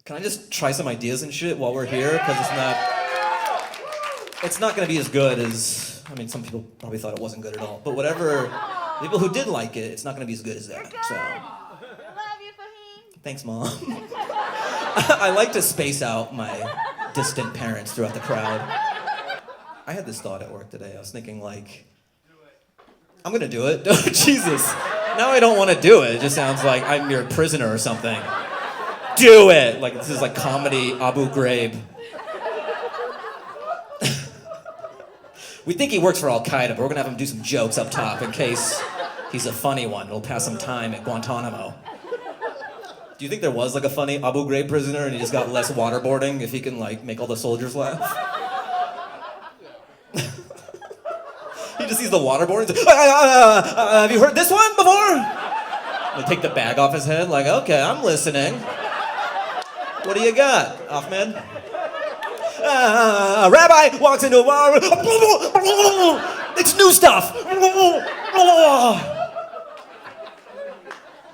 Can I just try some ideas and shit while we're here? Because it's not going to be as good as, I mean, some people probably thought it wasn't good at all. But whatever, people who did like it, it's not going to be as good as that. So, I love you, Fahim. Thanks, Mom. I like to space out my distant parents throughout the crowd. I had this thought at work today. I was thinking, like, I'm going to do it. Oh, Jesus. Now I don't want to do it. It just sounds like I'm your prisoner or something. Do it! Like, this is like comedy Abu Ghraib. We think he works for Al-Qaeda, but we're gonna have him do some jokes up top in case he's a funny one. It'll pass some time at Guantanamo. Do you think there was like a funny Abu Ghraib prisoner and he just got less waterboarding if he can like make all the soldiers laugh? He just sees the waterboarding. He's like, have you heard this one before? They take the bag off his head, like, okay, I'm listening. What do you got, Ahmed? A rabbi walks into a bar. It's new stuff.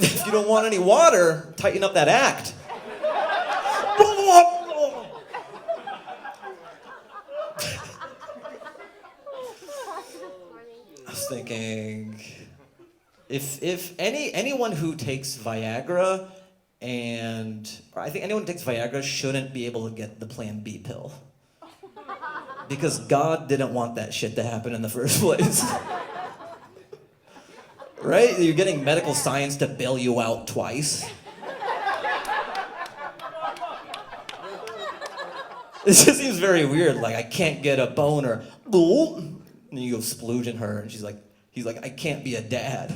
If you don't want any water, tighten up that act. I was thinking, if anyone who takes Viagra, and I think anyone who takes Viagra shouldn't be able to get the Plan B pill. Because God didn't want that shit to happen in the first place. Right? You're getting medical science to bail you out twice. It just seems very weird. Like, I can't get a boner. And you go splooging her, and he's like, I can't be a dad.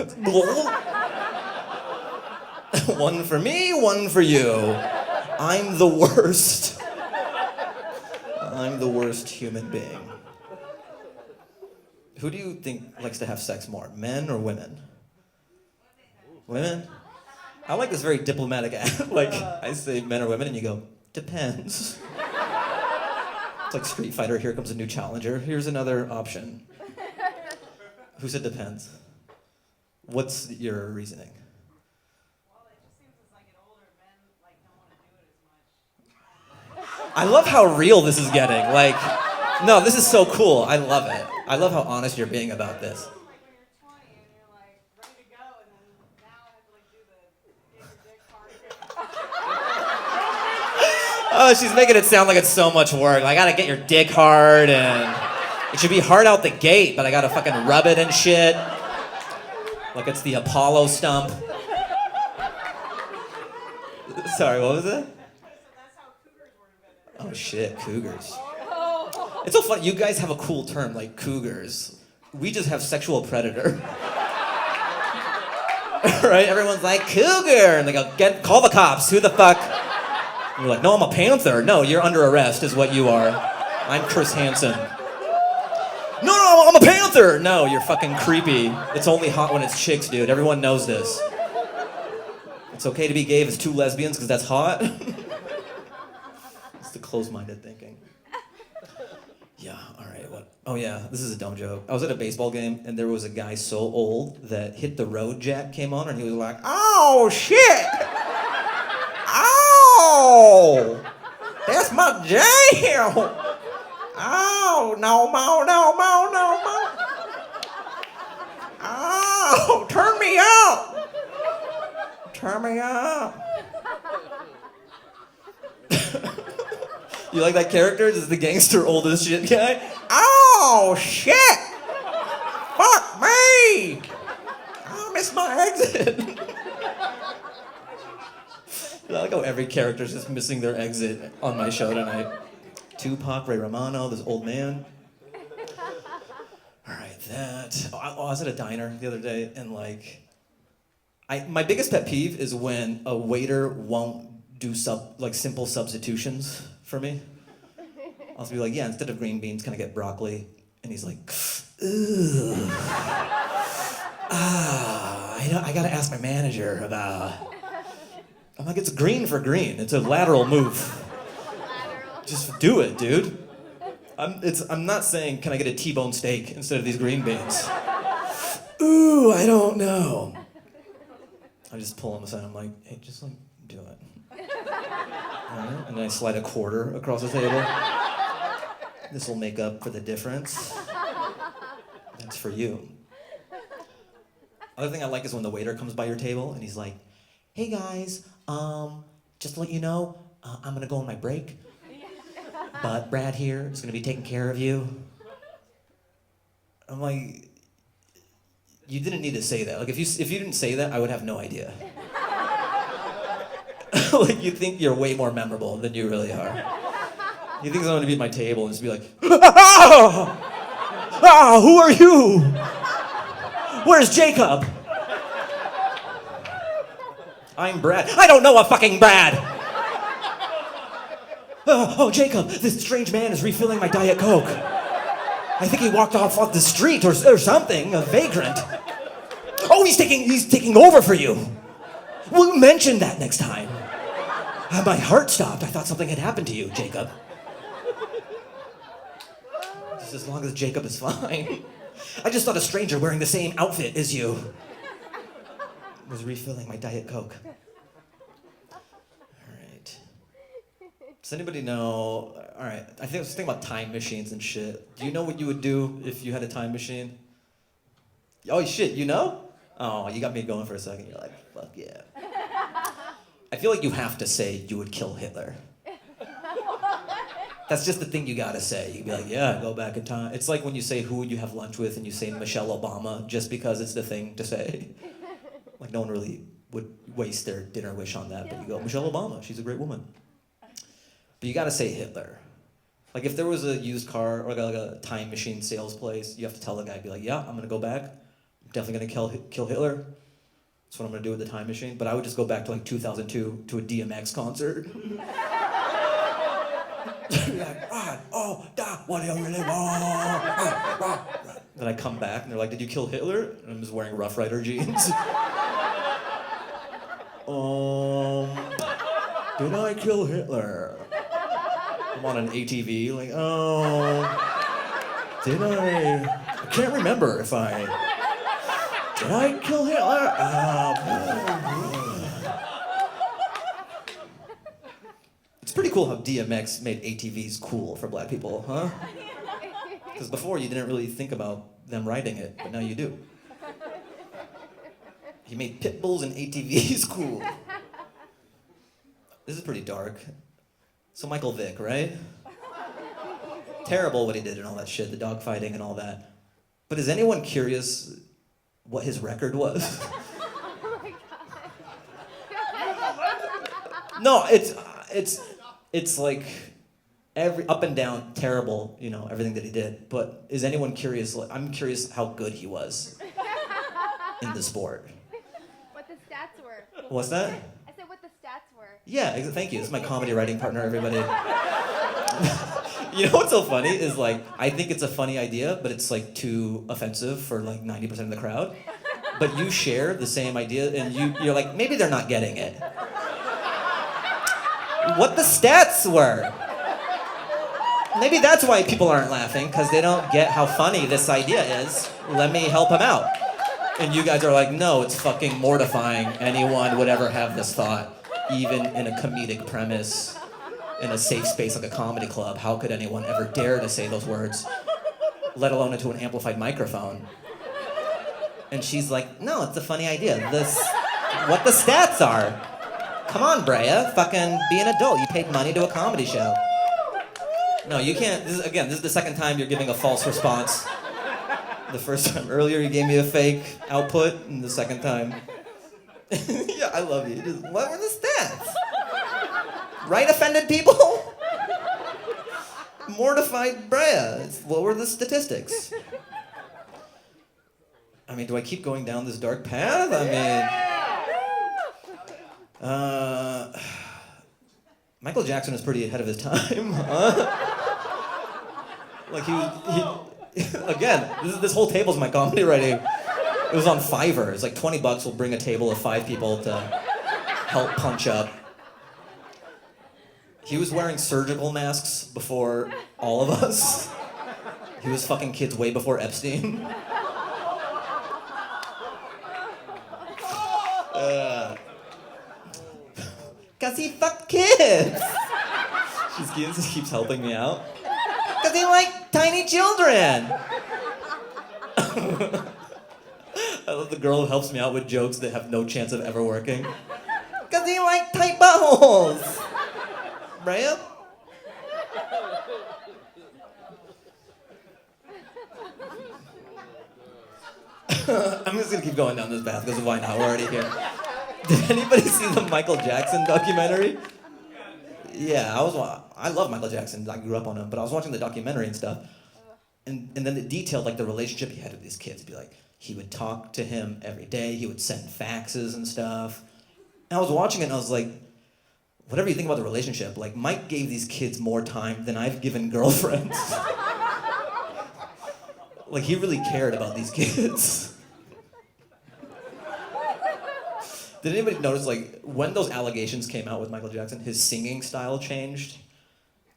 One for me, one for you. I'm the worst. I'm the worst human being. Who do you think likes to have sex more, men or women? Women? I like this very diplomatic like, I say men or women, and you go, depends. It's like Street Fighter, here comes a new challenger. Here's another option. Who said depends? What's your reasoning? I love how real this is getting. Like, no, this is so cool. I love it. I love how honest you're being about this. Oh, she's making it sound like it's so much work. I gotta get your dick hard, and it should be hard out the gate, but I gotta fucking rub it and shit. Like it's the Apollo stump. Sorry, what was it? Oh shit, cougars. It's so funny, you guys have a cool term, like cougars. We just have sexual predator. Right? Everyone's like, cougar! And they go, call the cops, who the fuck? And you're like, no, I'm a panther. No, you're under arrest is what you are. I'm Chris Hansen. No, I'm a panther! No, you're fucking creepy. It's only hot when it's chicks, dude. Everyone knows this. It's okay to be gay if it's two lesbians, because that's hot. The closed-minded thinking. Yeah, all right, what? Oh yeah, this is a dumb joke. I was at a baseball game, and there was a guy so old that Hit the Road Jack came on, and he was like, oh, shit! Oh! That's my jam! Oh, no, no, no, no, no, no! Oh, turn me up! Turn me up! You like that character? This is the gangster old as shit guy. Oh, shit! Fuck me! I missed my exit. I like how every character's just missing their exit on my show tonight. Tupac, Ray Romano, this old man. All right, that. I was at a diner the other day, and like, my biggest pet peeve is when a waiter won't do simple substitutions for me. I'll be like, yeah, instead of green beans, can I get broccoli? And he's like, ooh. I gotta ask my manager about. I'm like, it's green for green. It's a lateral move. Just do it, dude. I'm not saying, can I get a T-bone steak instead of these green beans? Ooh, I don't know. I just pull him aside. I'm like, hey, just like, do it. Right, and then I slide a quarter across the table. This will make up for the difference. That's for you. Other thing I like is when the waiter comes by your table and he's like, hey guys, just to let you know, I'm gonna go on my break, but Brad here is gonna be taking care of you. I'm like, you didn't need to say that. Like if you didn't say that, I would have no idea. Like you think you're way more memorable than you really are. You think someone would be at my table and just be like, who are you? Where's Jacob? I'm Brad. I don't know a fucking Brad. Oh, Jacob, this strange man is refilling my Diet Coke. I think he walked off the street or something, a vagrant. Oh, he's taking over for you. We'll mention that next time. My heart stopped. I thought something had happened to you, Jacob. Just as long as Jacob is fine. I just thought a stranger wearing the same outfit as you was refilling my Diet Coke. All right. Does anybody know? All right. I was thinking about time machines and shit. Do you know what you would do if you had a time machine? Oh shit, you know? Oh, you got me going for a second. You're like, fuck yeah. I feel like you have to say you would kill Hitler. That's just the thing you gotta say. You'd be like, yeah, go back in time. It's like when you say who would you have lunch with and you say Michelle Obama just because it's the thing to say. Like no one really would waste their dinner wish on that, but you go, Michelle Obama, she's a great woman. But you gotta say Hitler. Like if there was a used car or like a time machine sales place, you have to tell the guy, be like, yeah, I'm gonna go back. I'm definitely gonna kill Hitler. That's what I'm gonna do with the time machine. But I would just go back to like 2002 to a DMX concert. Like, what do you really want? Then I come back and they're like, did you kill Hitler? And I'm just wearing Rough Rider jeans. Did I kill Hitler? I'm on an ATV, like, did I can't remember if did I kill Hitler? It's pretty cool how DMX made ATVs cool for black people, huh? Because before you didn't really think about them riding it, but now you do. He made pit bulls and ATVs cool. This is pretty dark. So Michael Vick, right? Terrible what he did and all that shit, the dog fighting and all that. But is anyone curious what his record was? Oh my God. No, it's like every up and down, terrible, you know, everything that he did. But is anyone curious? Like, I'm curious how good he was in the sport. What the stats were. What's that? I said what the stats were. Yeah, thank you. This is my comedy writing partner, everybody. You know what's so funny is like, I think it's a funny idea, but it's like too offensive for like 90% of the crowd. But you share the same idea and you're like, maybe they're not getting it. What the stats were. Maybe that's why people aren't laughing, because they don't get how funny this idea is. Let me help them out. And you guys are like, no, it's fucking mortifying anyone would ever have this thought, even in a comedic premise, in a safe space like a comedy club. How could anyone ever dare to say those words, let alone into an amplified microphone? And she's like, no, it's a funny idea. What the stats are. Come on, Brea, fucking be an adult. You paid money to a comedy show. No, you can't. This is the second time you're giving a false response. The first time earlier you gave me a fake output, and the second time, yeah, I love you. What were the stats? Right offended people? Mortified Brea. What were the statistics? I mean, do I keep going down this dark path? I mean, Michael Jackson was pretty ahead of his time, huh? Like he again, this whole table's my comedy writing. It was on Fiverr. It's like $20 will bring a table of 5 people to help punch up. He was wearing surgical masks before all of us. He was fucking kids way before Epstein. Cause he fucked kids. He just keeps helping me out. Because they like tiny children. I love the girl who helps me out with jokes that have no chance of ever working. Because they like tight buttholes. Brea? I'm just going to keep going down this path because why not? We're already here. Did anybody see the Michael Jackson documentary? Yeah, I love Michael Jackson. I grew up on him, but I was watching the documentary and stuff. And then it detailed like the relationship he had with these kids. It'd be like, he would talk to him every day. He would send faxes and stuff. And I was watching it and I was like, whatever you think about the relationship, like Mike gave these kids more time than I've given girlfriends. Like he really cared about these kids. Did anybody notice, like, when those allegations came out with Michael Jackson, his singing style changed?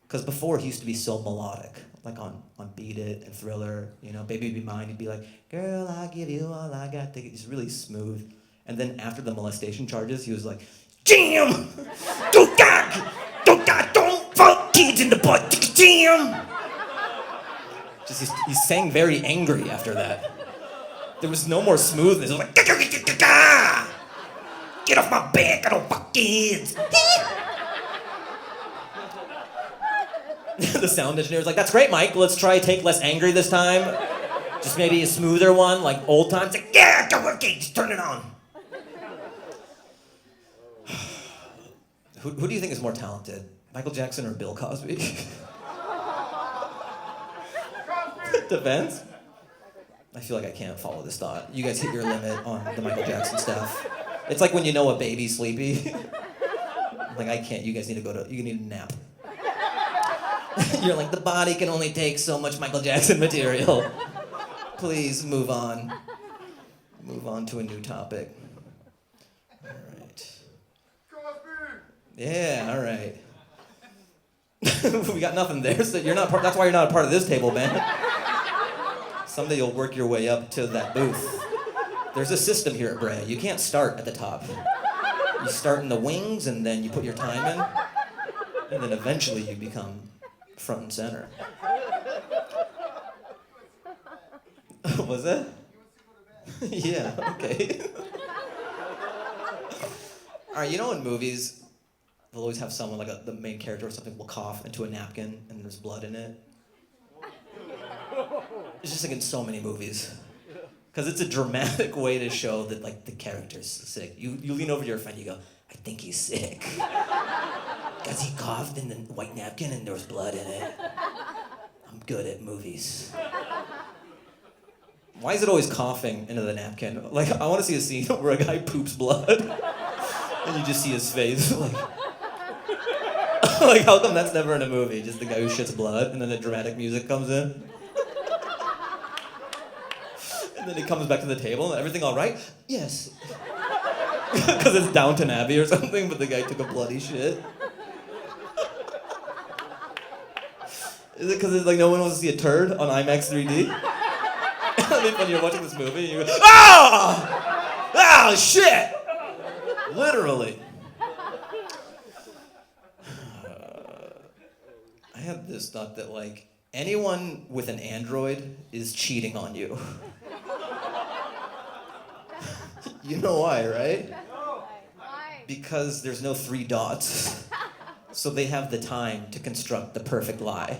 Because before, he used to be so melodic. Like on Beat It and Thriller, you know, Baby Be Mine, he'd be like, girl, I'll give you all I got. He's really smooth. And then after the molestation charges, he was like, jam! Don't fuck kids in the butt, jam! Just, he sang very angry after that. There was no more smoothness. It was like, get off my back, I don't fuck kids. The sound engineer was like, that's great, Mike. Let's try Take Less Angry this time. Just maybe a smoother one, like old times. Like, yeah, okay, just turn it on. Who do you think is more talented? Michael Jackson or Bill Cosby? Depends. I feel like I can't follow this thought. You guys hit your limit on the Michael Jackson stuff. It's like when you know a baby's sleepy. Like, I can't. You guys need to you need a nap. You're like, the body can only take so much Michael Jackson material. Please move on. Move on to a new topic. All right. Yeah, all right. We got nothing there, so you're not that's why you're not a part of this table, man. Someday you'll work your way up to that booth. There's a system here at Brea. You can't start at the top. You start in the wings, and then you put your time in, and then eventually you become front and center. Was it? Yeah, okay. All right, you know in movies, they'll always have someone, like the main character or something, will cough into a napkin, and there's blood in it. It's just like in so many movies. Because it's a dramatic way to show that, like, the character's sick. You lean over to your friend, you go, I think he's sick. Because he coughed in the white napkin and there was blood in it. I'm good at movies. Why is it always coughing into the napkin? Like, I want to see a scene where a guy poops blood. And you just see his face, like... Like, how come that's never in a movie? Just the guy who shits blood, and then the dramatic music comes in. And then he comes back to the table, and everything all right? Yes. Because it's Downton Abbey or something, but the guy took a bloody shit. Is it because like no one wants to see a turd on IMAX 3D? I mean, when you're watching this movie, you go, ah! Ah, shit! Literally. I had this thought that, like, anyone with an Android is cheating on you. You know why, right? Why? Because there's no 3 dots. So they have the time to construct the perfect lie.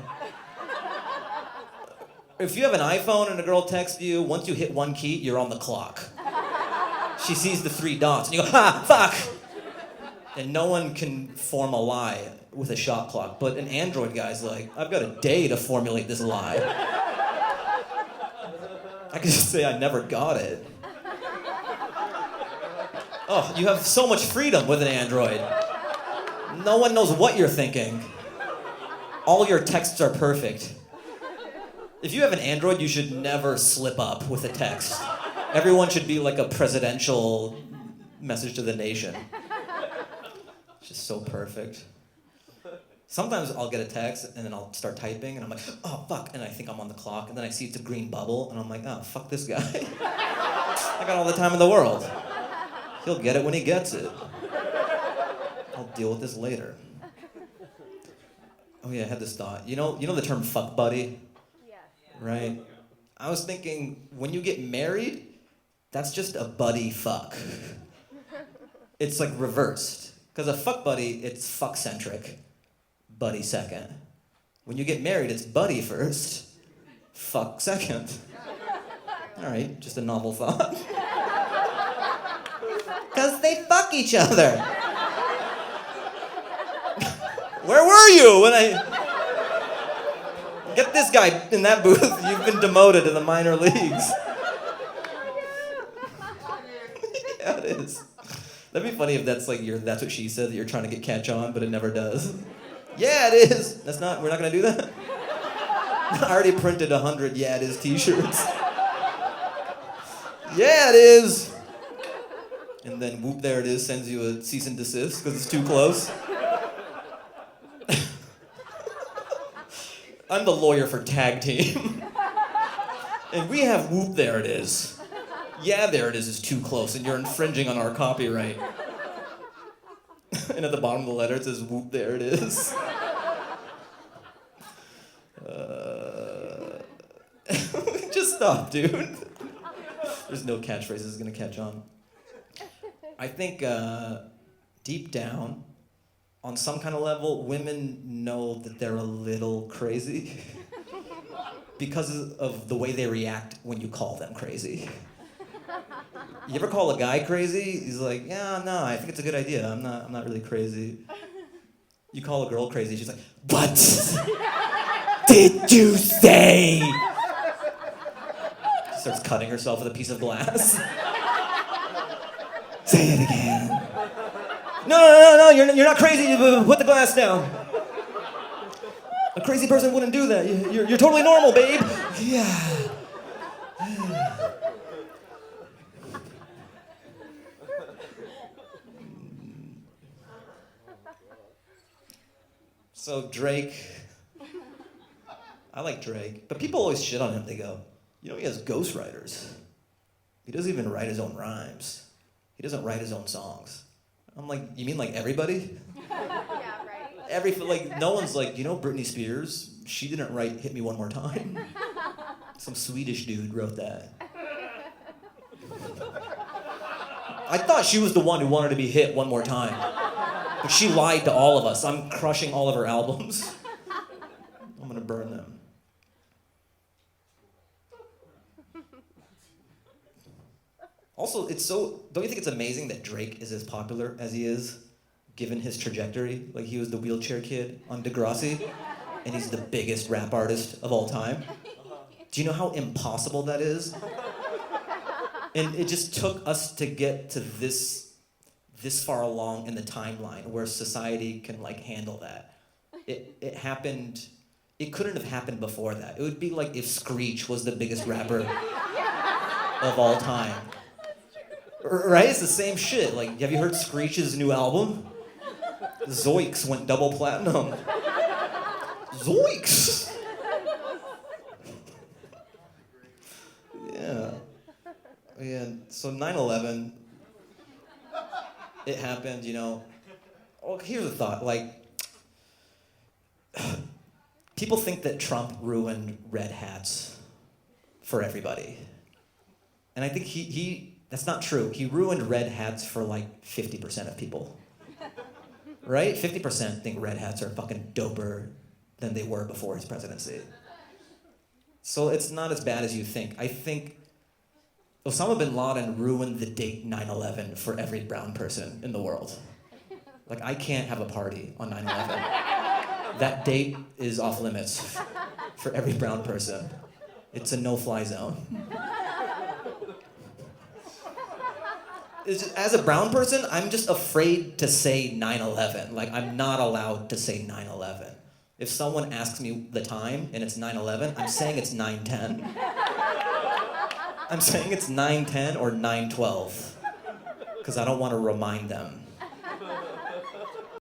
If you have an iPhone and a girl texts you, once you hit 1 key, you're on the clock. She sees the 3 dots and you go, ha, fuck! And no one can form a lie with a shot clock. But an Android guy's like, I've got a day to formulate this lie. I can just say I never got it. Oh, you have so much freedom with an Android. No one knows what you're thinking. All your texts are perfect. If you have an Android, you should never slip up with a text. Everyone should be like a presidential message to the nation. It's just so perfect. Sometimes I'll get a text and then I'll start typing and I'm like, oh, fuck, and I think I'm on the clock and then I see it's a green bubble and I'm like, oh, fuck this guy. I got all the time in the world. He'll get it when he gets it. I'll deal with this later. Oh yeah, I had this thought. You know the term fuck buddy, Yes. right? I was thinking when you get married, that's just a buddy fuck. It's like reversed. Because a fuck buddy, it's fuck centric, buddy second. When you get married, it's buddy first, fuck second. All right, just a novel thought. Because they fuck each other. Where were you when I... Get this guy in that booth. You've been demoted to the minor leagues. Yeah, it is. That'd be funny if that's like that's what she said, that you're trying to get catch on, but it never does. Yeah, it is. We're not gonna do that? I already printed 100 yeah, it is t-shirts. Yeah, it is. And then whoop, there it is, sends you a cease and desist because it's too close. I'm the lawyer for tag team. And we have whoop, there it is. Yeah, there it is too close, and you're infringing on our copyright. And at the bottom of the letter it says whoop, there it is. Just stop, dude. There's no catchphrase that's gonna catch on. I think deep down, on some kind of level, women know that they're a little crazy because of the way they react when you call them crazy. You ever call a guy crazy? He's like, yeah, no, I think it's a good idea. I'm not really crazy. You call a girl crazy, she's like, what did you say? She starts cutting herself with a piece of glass. Say it again. No, you're not crazy. Put the glass down. A crazy person wouldn't do that. You're totally normal, babe. Yeah. So Drake, I like Drake, but people always shit on him. They go, he has ghostwriters. He doesn't even write his own rhymes. He doesn't write his own songs. I'm like, you mean like everybody? Yeah, right. No one's like, Britney Spears, she didn't write Hit Me One More Time. Some Swedish dude wrote that. I thought she was the one who wanted to be hit one more time. But she lied to all of us. I'm crushing all of her albums. I'm gonna burn them. Also, don't you think it's amazing that Drake is as popular as he is, given his trajectory? Like, he was the wheelchair kid on Degrassi, and he's the biggest rap artist of all time. Do you know how impossible that is? And it just took us to get to this far along in the timeline where society can handle that. It happened. It couldn't have happened before that. It would be like if Screech was the biggest rapper of all time. Right? It's the same shit. Have you heard Screech's new album? Zoiks went double platinum. Zoiks! Yeah. So 9/11, it happened, Well, here's a thought. People think that Trump ruined red hats for everybody. And I think that's not true. He ruined red hats for 50% of people. Right? 50% think red hats are fucking doper than they were before his presidency. So it's not as bad as you think. I think Osama bin Laden ruined the date 9/11 for every brown person in the world. I can't have a party on 9/11. That date is off limits for every brown person. It's a no-fly zone. As a brown person, I'm just afraid to say 9/11. I'm not allowed to say 9/11. If someone asks me the time and it's 9/11, I'm saying it's 9:10. I'm saying it's 9:10 or 9:12. Because I don't want to remind them